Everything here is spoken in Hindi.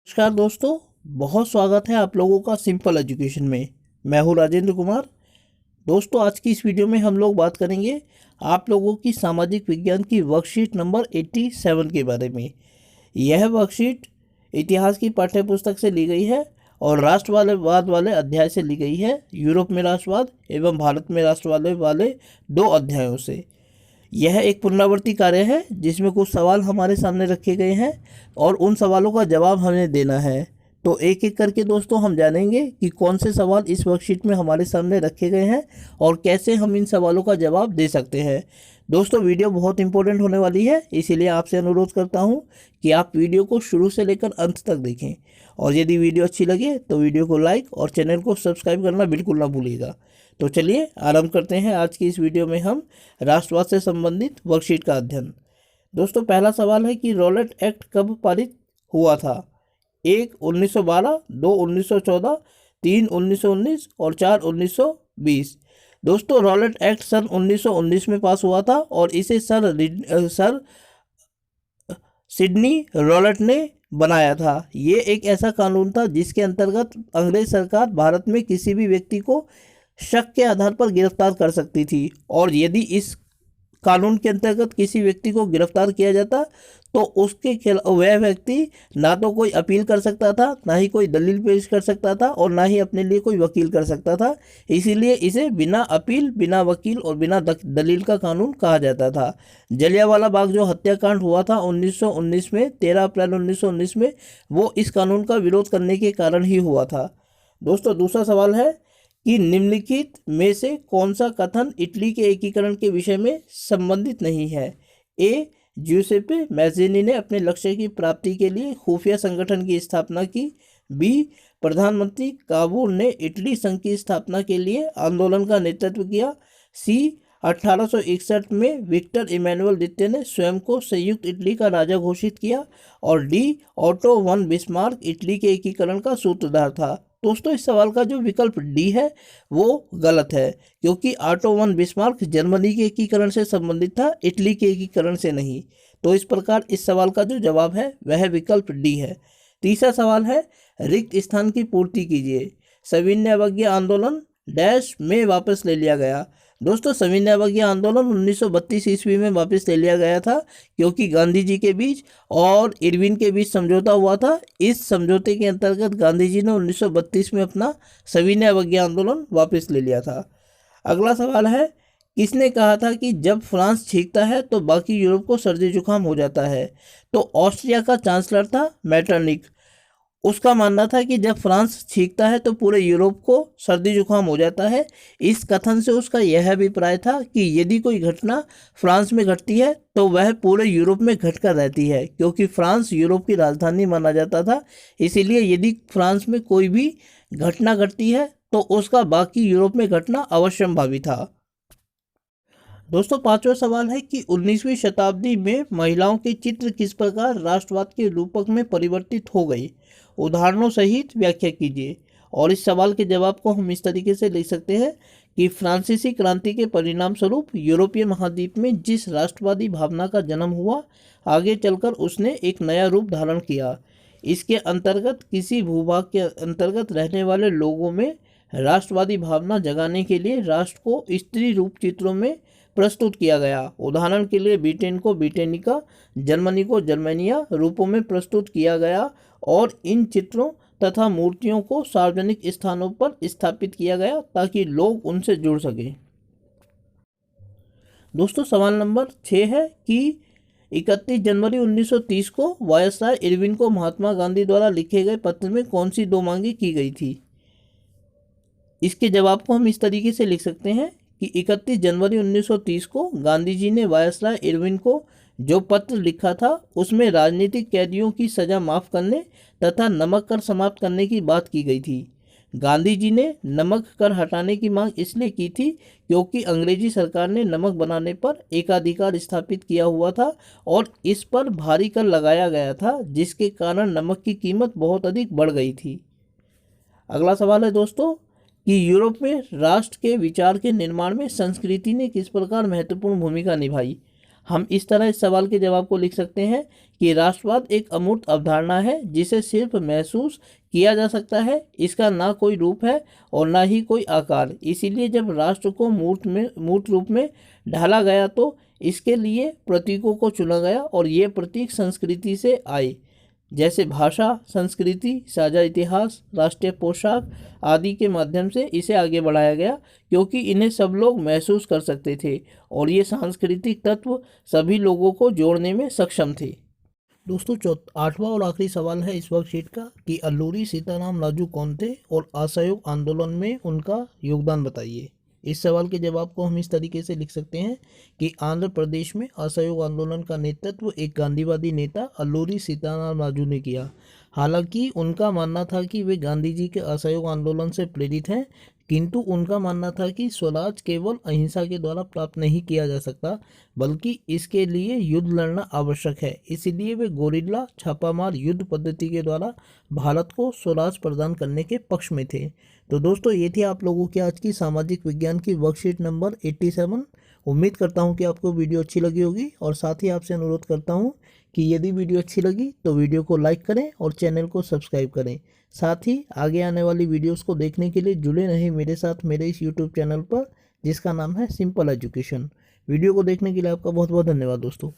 नमस्कार दोस्तों, बहुत स्वागत है आप लोगों का सिंपल एजुकेशन में। मैं हूं राजेंद्र कुमार। दोस्तों, आज की इस वीडियो में हम लोग बात करेंगे आप लोगों की सामाजिक विज्ञान की वर्कशीट नंबर 87 के बारे में। यह वर्कशीट इतिहास की पाठ्य पुस्तक से ली गई है और राष्ट्रवाद वाले अध्याय से ली गई है। यूरोप में राष्ट्रवाद एवं भारत में राष्ट्रवाद वाले 2 अध्यायों से। यह एक पुनरावृत्ति कार्य है जिसमें कुछ सवाल हमारे सामने रखे गए हैं और उन सवालों का जवाब हमें देना है। तो एक एक करके दोस्तों हम जानेंगे कि कौन से सवाल इस वर्कशीट में हमारे सामने रखे गए हैं और कैसे हम इन सवालों का जवाब दे सकते हैं। दोस्तों, वीडियो बहुत इंपॉर्टेंट होने वाली है, इसीलिए आपसे अनुरोध करता हूं कि आप वीडियो को शुरू से लेकर अंत तक देखें और यदि वीडियो अच्छी लगे तो वीडियो को लाइक और चैनल को सब्सक्राइब करना बिल्कुल ना भूलिएगा। तो चलिए आरंभ करते हैं। आज की इस वीडियो में हम राष्ट्रवाद से संबंधित वर्कशीट का अध्ययन। दोस्तों, पहला सवाल है कि रॉलेट एक्ट कब पारित हुआ था? 1 1912, 2 1914, 3 1919 और 4 1920। दोस्तों, रॉलेट एक्ट सन 1919 में पास हुआ था और इसे सर सिडनी रॉलेट ने बनाया था। ये एक ऐसा कानून था जिसके अंतर्गत अंग्रेज सरकार भारत में किसी भी व्यक्ति को शक के आधार पर गिरफ्तार कर सकती थी और यदि इस कानून के अंतर्गत किसी व्यक्ति को गिरफ्तार किया जाता तो उसके खिलाफ वह व्यक्ति ना तो कोई अपील कर सकता था, ना ही कोई दलील पेश कर सकता था और ना ही अपने लिए कोई वकील कर सकता था। इसीलिए इसे बिना अपील, बिना वकील और बिना दलील का कानून कहा जाता था। जलियांवाला बाग जो हत्याकांड हुआ था 1919 में, 13 अप्रैल 1919 में, वो इस कानून का विरोध करने के कारण ही हुआ था। दोस्तों, दूसरा सवाल है कि निम्नलिखित में से कौन सा कथन इटली के एकीकरण के विषय में संबंधित नहीं है? ए, ज्यूसेppe मैज़ीनी ने अपने लक्ष्य की प्राप्ति के लिए खुफिया संगठन की स्थापना की। बी, प्रधानमंत्री काबूल ने इटली संघ की स्थापना के लिए आंदोलन का नेतृत्व किया। सी, 1861 में विक्टर इमैनुअल द्वितीय ने स्वयं को संयुक्त इटली का राजा घोषित किया। और D, auto von Bismarck Italy के एकीकरण का सूत्रधार था। दोस्तों, इस सवाल का जो विकल्प डी है वो गलत है, क्योंकि ऑटो वन बिस्मार्क जर्मनी के एकीकरण से संबंधित था, इटली के एकीकरण से नहीं। तो इस प्रकार इस सवाल का जो जवाब है वह विकल्प डी है। तीसरा सवाल है, रिक्त स्थान की पूर्ति कीजिए। सविनय अवज्ञा आंदोलन डैश में वापस ले लिया गया। दोस्तों, सविनय अवज्ञा आंदोलन 1932 ईस्वी में वापस ले लिया गया था, क्योंकि गांधी जी के बीच और इरविन के बीच समझौता हुआ था। इस समझौते के अंतर्गत गांधी जी ने 1932 में अपना सविनय अवज्ञा आंदोलन वापस ले लिया था। अगला सवाल है, किसने कहा था कि जब फ्रांस छींकता है तो बाकी यूरोप को सर्दी जुकाम हो जाता है? तो ऑस्ट्रिया का चांसलर था मेटरनिक। उसका मानना था कि जब फ्रांस छींकता है तो पूरे यूरोप को सर्दी जुकाम हो जाता है। इस कथन से उसका यह अभिप्राय था कि यदि कोई घटना फ्रांस में घटती है तो वह पूरे यूरोप में घटकर रहती है, क्योंकि फ्रांस यूरोप की राजधानी माना जाता था। इसीलिए यदि फ्रांस में कोई भी घटना घटती है तो उसका बाकी यूरोप में घटना अवश्यंभावी था। दोस्तों, पांचवा सवाल है कि 19वीं शताब्दी में महिलाओं के चित्र किस प्रकार राष्ट्रवाद के रूपक में परिवर्तित हो गए? उदाहरणों सहित व्याख्या कीजिए। और इस सवाल के जवाब को हम इस तरीके से लिख सकते हैं कि फ्रांसीसी क्रांति के परिणाम स्वरूप यूरोपीय महाद्वीप में जिस राष्ट्रवादी भावना का जन्म हुआ, आगे चलकर उसने एक नया रूप धारण किया। इसके अंतर्गत किसी भूभाग के अंतर्गत रहने वाले लोगों में राष्ट्रवादी भावना जगाने के लिए राष्ट्र को स्त्री रूप चित्रों में प्रस्तुत किया गया। उदाहरण के लिए ब्रिटेन को ब्रिटेनिका, जर्मनी को जर्मेनिया रूपों में प्रस्तुत किया गया और इन चित्रों तथा मूर्तियों को सार्वजनिक स्थानों पर स्थापित किया गया ताकि लोग उनसे जुड़ सकें। दोस्तों, सवाल नंबर 6 है कि 31 जनवरी 1930 को वायसराय इरविन को महात्मा गांधी द्वारा लिखे गए पत्र में कौन सी 2 मांगे की गई थी? इसके जवाब को हम इस तरीके से लिख सकते हैं कि 31 जनवरी 1930 को गांधी जी ने वायसराय इरविन को जो पत्र लिखा था उसमें राजनीतिक कैदियों की सजा माफ़ करने तथा नमक कर समाप्त करने की बात की गई थी। गांधी जी ने नमक कर हटाने की मांग इसलिए की थी क्योंकि अंग्रेजी सरकार ने नमक बनाने पर एकाधिकार स्थापित किया हुआ था और इस पर भारी कर लगाया गया था, जिसके कारण नमक की कीमत बहुत अधिक बढ़ गई थी। अगला सवाल है दोस्तों कि यूरोप में राष्ट्र के विचार के निर्माण में संस्कृति ने किस प्रकार महत्वपूर्ण भूमिका निभाई? हम इस तरह इस सवाल के जवाब को लिख सकते हैं कि राष्ट्रवाद एक अमूर्त अवधारणा है जिसे सिर्फ महसूस किया जा सकता है। इसका ना कोई रूप है और ना ही कोई आकार। इसीलिए जब राष्ट्र को मूर्त रूप में ढाला गया तो इसके लिए प्रतीकों को चुना गया और ये प्रतीक संस्कृति से आए, जैसे भाषा, संस्कृति, साझा इतिहास, राष्ट्रीय पोशाक आदि के माध्यम से इसे आगे बढ़ाया गया, क्योंकि इन्हें सब लोग महसूस कर सकते थे और ये सांस्कृतिक तत्व सभी लोगों को जोड़ने में सक्षम थे। दोस्तों, आठवां और आखिरी सवाल है इस वर्कशीट का कि अल्लूरी सीताराम राजू कौन थे और असहयोग आंदोलन में उनका योगदान बताइए। इस सवाल के जवाब को हम इस तरीके से लिख सकते हैं कि आंध्र प्रदेश में असहयोग आंदोलन का नेतृत्व एक गांधीवादी नेता अल्लूरी सीताराम राजू ने किया। हालांकि उनका मानना था कि वे गांधी जी के असहयोग आंदोलन से प्रेरित हैं, किंतु उनका मानना था कि स्वराज केवल अहिंसा के द्वारा प्राप्त नहीं किया जा सकता, बल्कि इसके लिए युद्ध लड़ना आवश्यक है। इसलिए वे गोरिल्ला छापामार युद्ध पद्धति के द्वारा भारत को स्वराज प्रदान करने के पक्ष में थे। तो दोस्तों, ये थी आप लोगों की आज की सामाजिक विज्ञान की वर्कशीट नंबर 87। उम्मीद करता हूँ कि आपको वीडियो अच्छी लगी होगी और साथ ही आपसे अनुरोध करता हूँ कि यदि वीडियो अच्छी लगी तो वीडियो को लाइक करें और चैनल को सब्सक्राइब करें। साथ ही आगे आने वाली वीडियोस को देखने के लिए जुड़े रहें मेरे साथ मेरे इस यूट्यूब चैनल पर, जिसका नाम है सिंपल एजुकेशन। वीडियो को देखने के लिए आपका बहुत बहुत धन्यवाद दोस्तों।